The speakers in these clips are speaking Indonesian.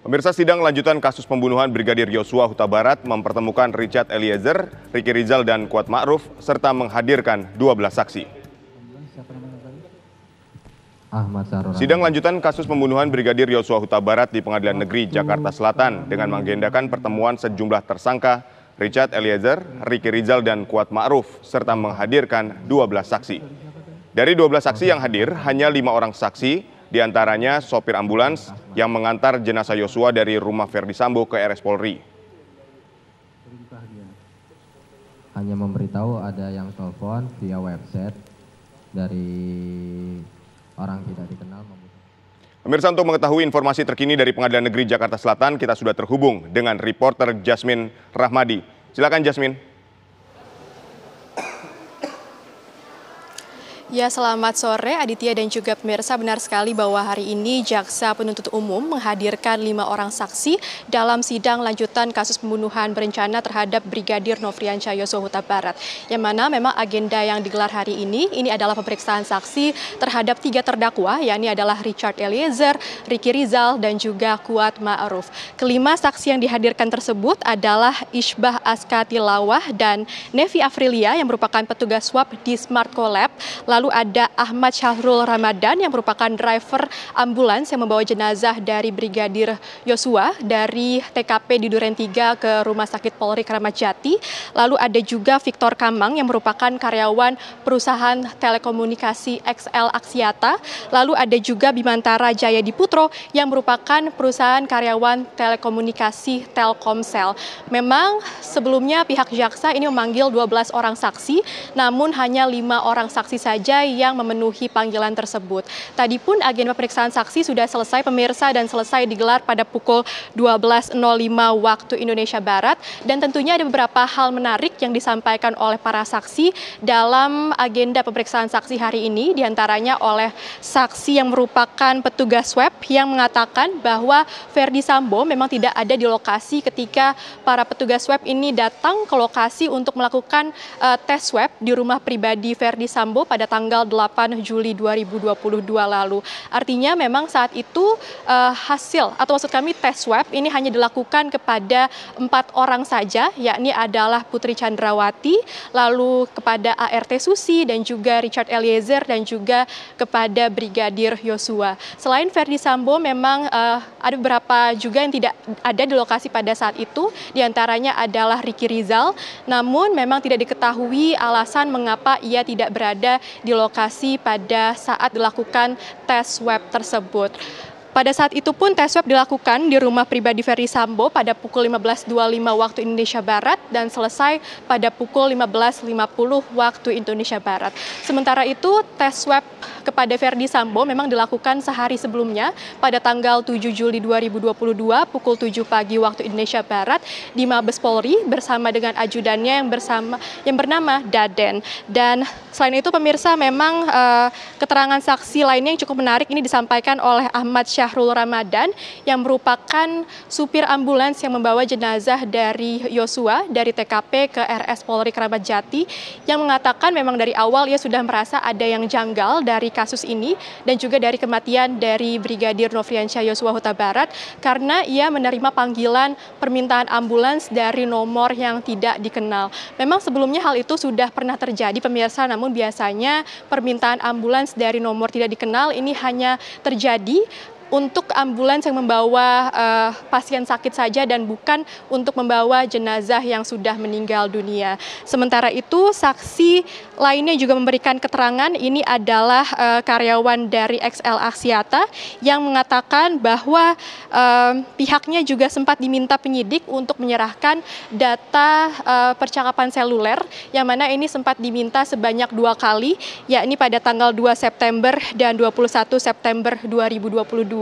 Pemirsa, sidang lanjutan kasus pembunuhan Brigadir Yosua Huta Barat mempertemukan Richard Eliezer, Ricky Rizal, dan Kuat Ma'ruf serta menghadirkan 12 saksi. Sidang lanjutan kasus pembunuhan Brigadir Yosua Huta Barat di Pengadilan Negeri Jakarta Selatan dengan mengagendakan pertemuan sejumlah tersangka Richard Eliezer, Ricky Rizal, dan Kuat Ma'ruf serta menghadirkan 12 saksi. Dari 12 saksi yang hadir, hanya 5 orang saksi, diantaranya sopir ambulans yang mengantar jenazah Yosua dari rumah Ferdi Sambo ke RS Polri. Hanya memberitahu ada yang telepon via website dari orang tidak dikenal. Pemirsa, untuk mengetahui informasi terkini dari Pengadilan Negeri Jakarta Selatan, kita sudah terhubung dengan reporter Jasmine Rahmadi. Silakan Jasmine. Ya, selamat sore Aditya dan juga pemirsa. Benar sekali bahwa hari ini Jaksa Penuntut Umum menghadirkan 5 orang saksi dalam sidang lanjutan kasus pembunuhan berencana terhadap Brigadir Nofriansyah Yosua Huta Barat. Yang mana memang agenda yang digelar hari ini adalah pemeriksaan saksi terhadap 3 terdakwa, yakni adalah Richard Eliezer, Ricky Rizal, dan juga Kuat Ma'ruf. Kelima saksi yang dihadirkan tersebut adalah Isbah Aska Tilawah dan Nevi Afrilia yang merupakan petugas swab di Smart Collab. Lalu ada Ahmad Syahrul Ramadan yang merupakan driver ambulans yang membawa jenazah dari Brigadir Yosua dari TKP di Duren 3 ke Rumah Sakit Polri Kramat Jati. Lalu ada juga Victor Kamang yang merupakan karyawan perusahaan telekomunikasi XL Axiata. Lalu ada juga Bimantara Jaya Diputro yang merupakan perusahaan karyawan telekomunikasi Telkomsel. Memang sebelumnya pihak jaksa ini memanggil 12 orang saksi, namun hanya 5 orang saksi saja yang memenuhi panggilan tersebut. Tadi pun agenda pemeriksaan saksi sudah selesai pemirsa dan selesai digelar pada pukul 12.05 waktu Indonesia Barat, dan tentunya ada beberapa hal menarik yang disampaikan oleh para saksi dalam agenda pemeriksaan saksi hari ini, diantaranya oleh saksi yang merupakan petugas swab yang mengatakan bahwa Ferdi Sambo memang tidak ada di lokasi ketika para petugas swab ini datang ke lokasi untuk melakukan tes swab di rumah pribadi Ferdi Sambo pada tanggal 8 Juli 2022 lalu. Artinya memang saat itu hasil atau maksud kami tes swab ini hanya dilakukan kepada 4 orang saja, yakni adalah Putri Chandrawati, lalu kepada ART Susi dan juga Richard Eliezer dan juga kepada Brigadir Yosua. Selain Ferdi Sambo memang ada beberapa juga yang tidak ada di lokasi pada saat itu, diantaranya adalah Ricky Rizal, namun memang tidak diketahui alasan mengapa ia tidak berada di lokasi pada saat dilakukan tes swab tersebut. Pada saat itu pun tes swab dilakukan di rumah pribadi Ferdi Sambo pada pukul 15.25 waktu Indonesia Barat dan selesai pada pukul 15.50 waktu Indonesia Barat. Sementara itu tes swab kepada Ferdi Sambo memang dilakukan sehari sebelumnya pada tanggal 7 Juli 2022 pukul 7 pagi waktu Indonesia Barat di Mabes Polri bersama dengan ajudannya yang bernama Daden. Dan selain itu pemirsa memang keterangan saksi lainnya yang cukup menarik ini disampaikan oleh Ahmad Syahrul Ramadan yang merupakan supir ambulans yang membawa jenazah dari Yosua dari TKP ke RS Polri Kramat Jati, yang mengatakan memang dari awal ia sudah merasa ada yang janggal dari kasus ini dan juga dari kematian dari Brigadir Nofriansyah Yosua Huta Barat karena ia menerima panggilan permintaan ambulans dari nomor yang tidak dikenal. Memang sebelumnya hal itu sudah pernah terjadi pemirsa, namun biasanya permintaan ambulans dari nomor tidak dikenal ini hanya terjadi untuk ambulans yang membawa pasien sakit saja dan bukan untuk membawa jenazah yang sudah meninggal dunia. Sementara itu saksi lainnya juga memberikan keterangan, ini adalah karyawan dari XL Axiata yang mengatakan bahwa pihaknya juga sempat diminta penyidik untuk menyerahkan data percakapan seluler, yang mana ini sempat diminta sebanyak 2 kali, yakni pada tanggal 2 September dan 21 September 2022.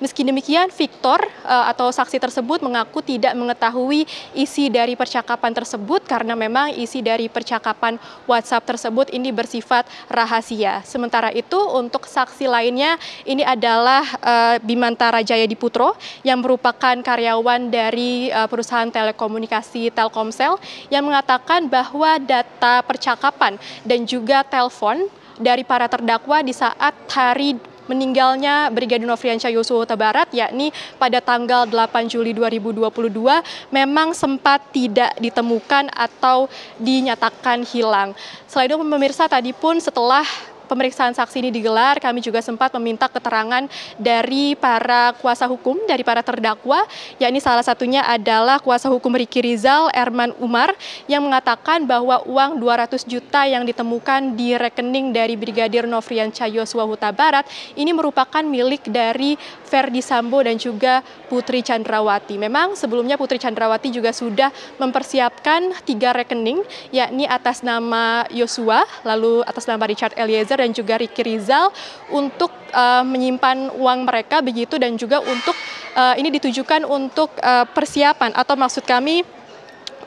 Meski demikian, Victor atau saksi tersebut mengaku tidak mengetahui isi dari percakapan tersebut karena memang isi dari percakapan WhatsApp tersebut ini bersifat rahasia. Sementara itu untuk saksi lainnya ini adalah Bimantara Jaya Diputro yang merupakan karyawan dari perusahaan telekomunikasi Telkomsel yang mengatakan bahwa data percakapan dan juga telepon dari para terdakwa di saat hari meninggalnya Brigadir Nofriansyah Yosua Huta Barat, yakni pada tanggal 8 Juli 2022 memang sempat tidak ditemukan atau dinyatakan hilang. Selain itu pemirsa, tadi pun setelah pemeriksaan saksi ini digelar, kami juga sempat meminta keterangan dari para kuasa hukum, dari para terdakwa, yakni salah satunya adalah kuasa hukum Ricky Rizal, Erman Umar, yang mengatakan bahwa uang 200 juta yang ditemukan di rekening dari Brigadir Nofriansyah Yosua Huta Barat ini merupakan milik dari Verdi Sambo dan juga Putri Chandrawati. Memang sebelumnya Putri Chandrawati juga sudah mempersiapkan 3 rekening, yakni atas nama Yosua, lalu atas nama Richard Eliezer dan juga Ricky Rizal untuk menyimpan uang mereka begitu, dan juga untuk ini ditujukan untuk persiapan atau maksud kami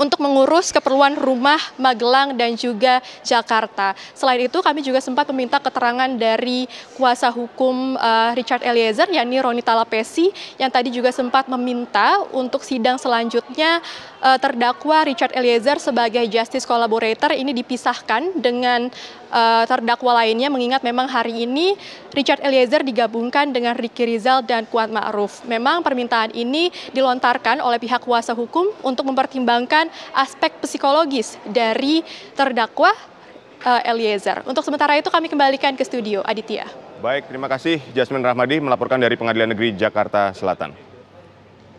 untuk mengurus keperluan rumah Magelang dan juga Jakarta. Selain itu kami juga sempat meminta keterangan dari kuasa hukum Richard Eliezer, yakni Roni Talapesi, yang tadi juga sempat meminta untuk sidang selanjutnya terdakwa Richard Eliezer sebagai justice collaborator ini dipisahkan dengan terdakwa lainnya, mengingat memang hari ini Richard Eliezer digabungkan dengan Ricky Rizal dan Kuat Ma'ruf. Memang permintaan ini dilontarkan oleh pihak kuasa hukum untuk mempertimbangkan aspek psikologis dari terdakwa Eliezer. Untuk sementara itu kami kembalikan ke studio, Aditya. Baik, terima kasih Jasmine Rahmadi melaporkan dari Pengadilan Negeri Jakarta Selatan.